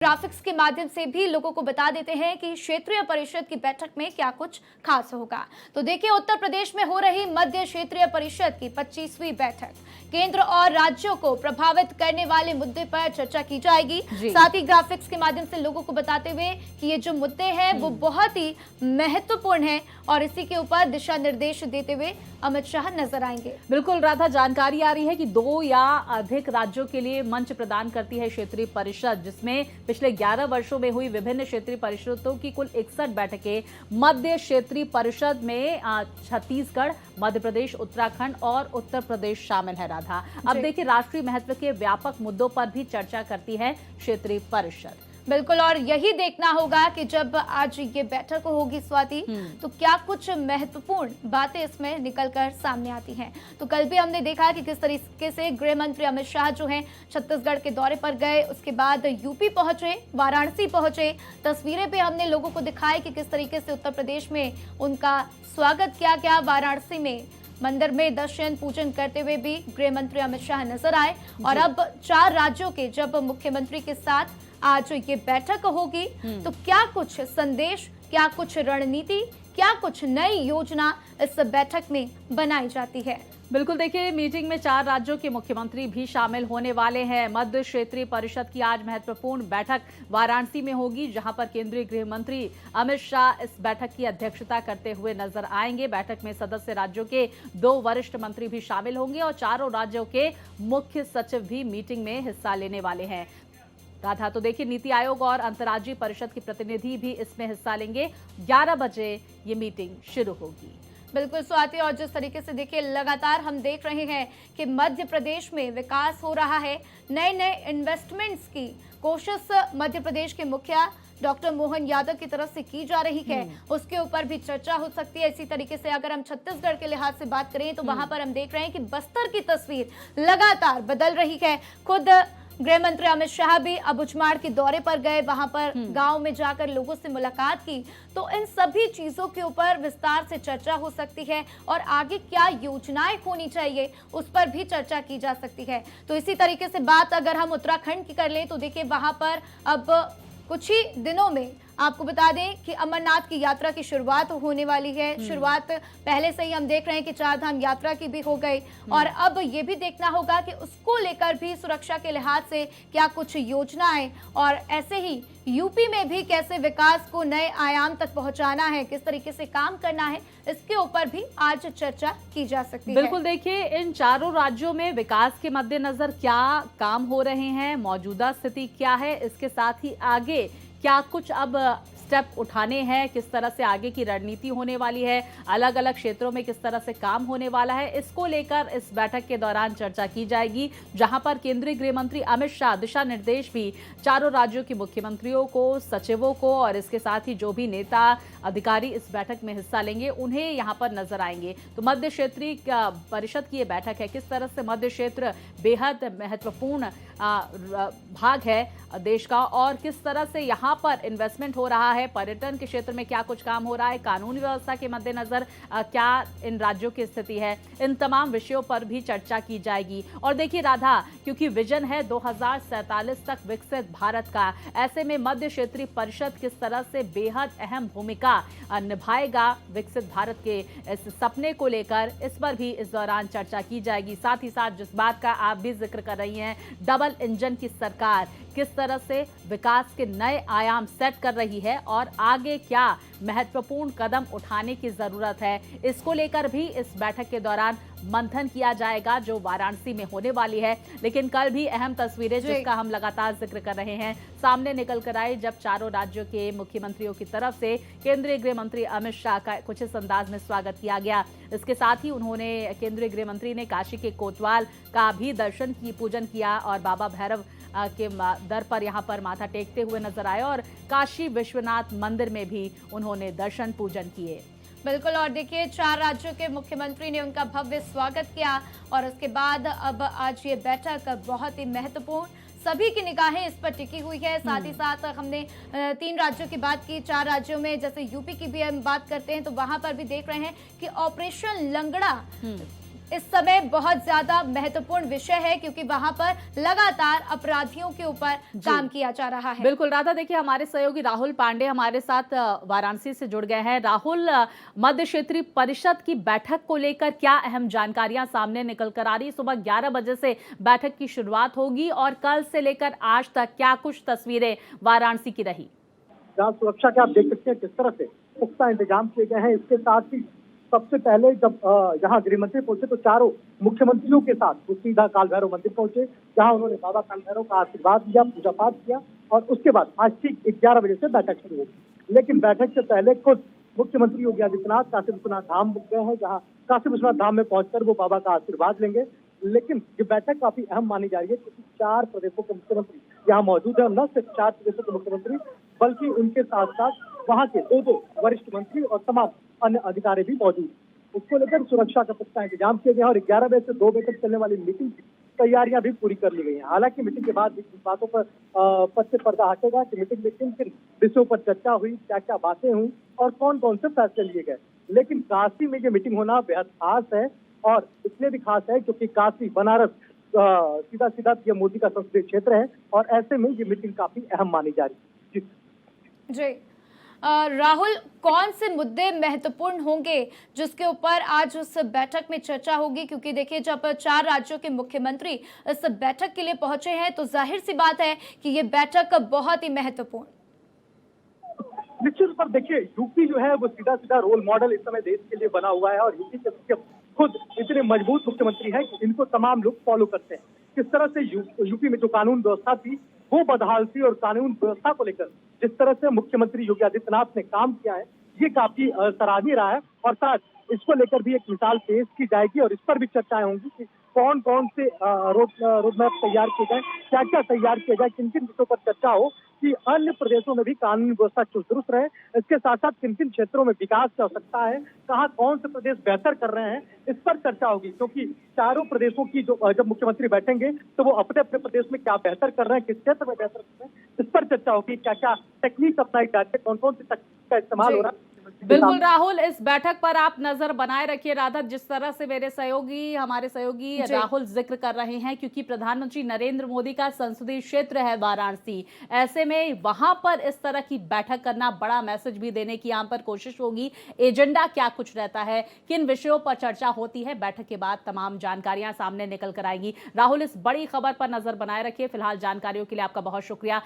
Graphics के माध्यम से भी लोगों को बता देते हैं कि क्षेत्रीय परिषद की बैठक में क्या कुछ खास होगा। तो देखिए, उत्तर प्रदेश में हो रही मध्य क्षेत्रीय परिषद की 25वीं बैठक, केंद्र और राज्यों को प्रभावित करने वाले मुद्दे पर चर्चा की जाएगी। साथ ही ग्राफिक्स के माध्यम से लोगों को बताते हुए कि ये जो मुद्दे हैं वो बहुत ही महत्वपूर्ण है और इसी के ऊपर दिशा निर्देश देते हुए अमित शाह नजर आएंगे। बिल्कुल राधा, जानकारी आ रही है कि 2 या अधिक राज्यों के लिए मंच प्रदान करती है क्षेत्रीय परिषद, जिसमें पिछले 11 वर्षों में हुई विभिन्न क्षेत्रीय परिषदों की कुल 61 बैठकें मध्य क्षेत्रीय परिषद में छत्तीसगढ़, मध्य प्रदेश, उत्तराखंड और उत्तर प्रदेश शामिल है। राधा, अब देखिए, राष्ट्रीय महत्व के व्यापक मुद्दों पर भी चर्चा करती है क्षेत्रीय परिषद। बिल्कुल, और यही देखना होगा कि जब आज ये बैठक होगी स्वाति, तो क्या कुछ महत्वपूर्ण बातें इसमें निकलकर सामने आती हैं। तो कल भी हमने देखा कि किस तरीके से गृह मंत्री अमित शाह जो हैं छत्तीसगढ़ के दौरे पर गए, उसके बाद यूपी पहुंचे, वाराणसी पहुंचे। तस्वीरें पे हमने लोगों को दिखाई कि किस तरीके से उत्तर प्रदेश में उनका स्वागत किया गया। वाराणसी में मंदिर में दर्शन पूजन करते हुए भी गृह मंत्री अमित शाह नजर आए। और अब 4 राज्यों के जब मुख्यमंत्री के साथ आज ये बैठक होगी, तो क्या कुछ संदेश, क्या कुछ रणनीति, क्या कुछ नई योजना इस बैठक में बनाई जाती है। बिल्कुल, देखिए, मीटिंग में 4 राज्यों के मुख्यमंत्री भी शामिल होने वाले हैं। मध्य क्षेत्रीय परिषद की आज महत्वपूर्ण बैठक वाराणसी में होगी, जहां पर केंद्रीय गृह मंत्री अमित शाह इस बैठक की अध्यक्षता करते हुए नजर आएंगे। बैठक में सदस्य राज्यों के 2 वरिष्ठ मंत्री भी शामिल होंगे और 4 राज्यों के मुख्य सचिव भी मीटिंग में हिस्सा लेने वाले हैं। राधा, तो देखिए, नीति आयोग और अंतर्राज्यीय परिषद के प्रतिनिधि भी इसमें हिस्सा लेंगे। 11 बजे ये मीटिंग शुरू होगी। बिल्कुल स्वाति, और जिस तरीके से देखिए लगातार हम देख रहे हैं कि मध्य प्रदेश में विकास हो रहा है, नए नए इन्वेस्टमेंट्स की कोशिश मध्य प्रदेश के मुखिया डॉक्टर मोहन यादव की तरफ से की जा रही है, उसके ऊपर भी चर्चा हो सकती है। इसी तरीके से अगर हम छत्तीसगढ़ के लिहाज से बात करें तो वहां पर हम देख रहे हैं कि बस्तर की तस्वीर लगातार बदल रही है। खुद गृह मंत्री अमित शाह भी अबुझमाड़ के दौरे पर गए, वहां पर गांव में जाकर लोगों से मुलाकात की। तो इन सभी चीजों के ऊपर विस्तार से चर्चा हो सकती है और आगे क्या योजनाएं होनी चाहिए उस पर भी चर्चा की जा सकती है। तो इसी तरीके से बात अगर हम उत्तराखंड की कर लें तो देखिए, वहां पर अब कुछ ही दिनों में आपको बता दें कि अमरनाथ की यात्रा की शुरुआत होने वाली है। शुरुआत पहले से ही हम देख रहे हैं कि 4 धाम यात्रा की भी हो गई और अब ये भी देखना होगा कि उसको लेकर भी सुरक्षा के लिहाज से क्या कुछ योजनाएं, और ऐसे ही यूपी में भी कैसे विकास को नए आयाम तक पहुंचाना है, किस तरीके से काम करना है, इसके ऊपर भी आज चर्चा की जा सकती है। बिल्कुल, देखिए, इन 4 राज्यों में विकास के मद्देनजर क्या काम हो रहे हैं, मौजूदा स्थिति क्या है, इसके साथ ही आगे क्या कुछ अब स्टेप उठाने हैं, किस तरह से आगे की रणनीति होने वाली है, अलग अलग क्षेत्रों में किस तरह से काम होने वाला है, इसको लेकर इस बैठक के दौरान चर्चा की जाएगी, जहां पर केंद्रीय गृह मंत्री अमित शाह दिशा निर्देश भी 4 राज्यों के मुख्यमंत्रियों को, सचिवों को और इसके साथ ही जो भी नेता अधिकारी इस बैठक में हिस्सा लेंगे उन्हें यहां पर नजर आएंगे। तो मध्य क्षेत्रीय परिषद की ये बैठक है, किस तरह से मध्य क्षेत्र बेहद महत्वपूर्ण भाग है देश का और किस तरह से यहाँ पर इन्वेस्टमेंट हो रहा है, पर्यटन के क्षेत्र में क्या कुछ काम हो रहा है, कानूनी व्यवस्था के मद्देनजर क्या इन राज्यों की स्थिति है, इन तमाम विषयों पर भी चर्चा की जाएगी। और देखिए राधा, क्योंकि विजन है 2047 तक विकसित भारत का, ऐसे में मध्य क्षेत्रीय परिषद किस तरह से बेहद अहम भूमिका निभाएगा विकसित भारत के इस सपने को लेकर, इस पर भी इस दौरान चर्चा की जाएगी। साथ ही साथ जिस बात का आप भी जिक्र कर रही हैं, डबल इंजन की सरकार किस तरह से विकास के नए आयाम सेट कर रही है और आगे क्या महत्वपूर्ण कदम उठाने की जरूरत है, इसको लेकर भी इस बैठक के दौरान मंथन किया जाएगा, जो वाराणसी में होने वाली है। लेकिन कल भी अहम तस्वीरें, जिसका हम लगातार जिक्र कर रहे हैं, सामने निकल कर आई, जब 4 राज्यों के मुख्यमंत्रियों की तरफ से केंद्रीय गृह मंत्री अमित शाह का कुछ इस अंदाज में स्वागत किया गया। इसके साथ ही उन्होंने, केंद्रीय गृह मंत्री ने काशी के कोतवाल का भी दर्शन की, पूजन किया और बाबा भैरव के दर पर यहाँ पर माथा टेकते हुए नजर आए और काशी विश्वनाथ मंदिर में भी उन्होंने दर्शन पूजन किए। बिल्कुल, और देखिए 4 राज्यों के मुख्यमंत्री ने उनका भव्य स्वागत किया और उसके बाद अब आज ये बैठक बहुत ही महत्वपूर्ण, सभी की निगाहें इस पर टिकी हुई है। साथ ही साथ हमने 3 राज्यों की बात की, 4 राज्यों में जैसे यूपी की भी हम बात करते हैं तो वहां पर भी देख रहे हैं कि ऑपरेशन लंगड़ा इस समय बहुत ज्यादा महत्वपूर्ण विषय है, क्योंकि वहां पर लगातार अपराधियों के ऊपर काम किया जा रहा है। बिल्कुल राधा, देखिए हमारे सहयोगी राहुल पांडे हमारे साथ वाराणसी से जुड़ गए हैं। राहुल, मध्य क्षेत्रीय परिषद की बैठक को लेकर क्या अहम जानकारियां सामने निकल कर आ रही? सुबह 11 बजे से बैठक की शुरुआत होगी और कल से लेकर आज तक क्या कुछ तस्वीरें वाराणसी की रही? जहाँ सुरक्षा के आप देख सकते हैं किस तरह से पुख्ता इंतजाम किए गए हैं। इसके साथ ही सबसे पहले जब यहाँ गृह मंत्री पहुंचे तो चारों मुख्यमंत्रियों के साथ वो सीधा काल भैरव मंदिर पहुंचे, जहाँ उन्होंने बाबा काल भैरव का आशीर्वाद लिया, पूजा पाठ किया और उसके बाद आज ठीक 11 बजे से बैठक शुरू होगी। लेकिन बैठक से पहले खुद मुख्यमंत्री योगी आदित्यनाथ काशी विश्वनाथ धाम गए हैं, जहाँ काशी विश्वनाथ धाम में पहुंचकर वो बाबा का आशीर्वाद लेंगे। लेकिन ये बैठक काफी अहम मानी जा रही है, क्योंकि 4 प्रदेशों के मुख्यमंत्री यहाँ मौजूद है। न सिर्फ 4 प्रदेशों के मुख्यमंत्री बल्कि उनके साथ साथ वहाँ के 2 वरिष्ठ मंत्री और तमाम अन्य अधिकारी भी मौजूद हैं। उसको लेकर सुरक्षा का पुख्ता इंतजाम किए गए और 11 बजे से 2 बजे तक चलने वाली मीटिंग की तैयारियां भी पूरी कर ली गई हैं। हालांकि मीटिंग के बाद इन बातों पर से पर्दा हटेगा कि मीटिंग में किन किन विषयों पर चर्चा हुई, क्या क्या बातें हुई और कौन कौन से फैसले लिए गए। लेकिन काशी में ये मीटिंग होना बेहद खास है और इसलिए भी खास है क्योंकि काशी बनारस सीधा सीधा पीएम मोदी का संसदीय क्षेत्र है और ऐसे में ये मीटिंग काफी अहम मानी जा रही है। जी राहुल, कौन से मुद्दे महत्वपूर्ण होंगे जिसके ऊपर आज उस बैठक में चर्चा होगी? क्योंकि देखिए, जब 4 राज्यों के मुख्यमंत्री इस बैठक के लिए पहुंचे हैं तो जाहिर सी बात है कि ये बैठक बहुत ही महत्वपूर्ण। निश्चित रूप पर देखिए, यूपी जो है वो सीधा सीधा रोल मॉडल इस समय देश के लिए बना हुआ है और यूपी के खुद इतने मजबूत मुख्यमंत्री हैं कि इनको तमाम लोग फॉलो करते हैं। किस तरह से यूपी में जो कानून व्यवस्था थी वो बदहाल थी और कानून व्यवस्था को लेकर जिस तरह से मुख्यमंत्री योगी आदित्यनाथ ने काम किया है ये काफी सराहनीय रहा है। और साथ इसको लेकर भी एक मिसाल पेश की जाएगी और इस पर भी चर्चाएं होंगी कि कौन कौन से रोड मैप तैयार किए जाए, क्या क्या तैयार किया जाए, किन किन विषयों पर चर्चा हो कि अन्य प्रदेशों में भी कानून व्यवस्था चुस्त दुरुस्त रहे। इसके साथ साथ किन किन क्षेत्रों में विकास की आवश्यकता है, कहाँ कौन से प्रदेश बेहतर कर रहे हैं, इस पर चर्चा होगी। क्योंकि चारों प्रदेशों की जब मुख्यमंत्री बैठेंगे तो वो अपने अपने प्रदेश में क्या बेहतर कर रहे हैं, किस क्षेत्र में बेहतर कर रहे हैं, इस पर चर्चा होगी। क्या क्या टेक्निक अपनाई जाती है, कौन कौन सी तकनीक का इस्तेमाल हो रहा है। बिल्कुल राहुल, इस बैठक पर आप नजर बनाए रखिए। राधा, जिस तरह से हमारे सहयोगी राहुल जिक्र कर रहे हैं, क्योंकि प्रधानमंत्री नरेंद्र मोदी का संसदीय क्षेत्र है वाराणसी, ऐसे में वहां पर इस तरह की बैठक करना बड़ा मैसेज भी देने की यहाँ पर कोशिश होगी। एजेंडा क्या कुछ रहता है, किन विषयों पर चर्चा होती है, बैठक के बाद तमाम जानकारियां सामने निकल कर आएंगी। राहुल, इस बड़ी खबर पर नजर बनाए रखिए। फिलहाल जानकारियों के लिए आपका बहुत शुक्रिया।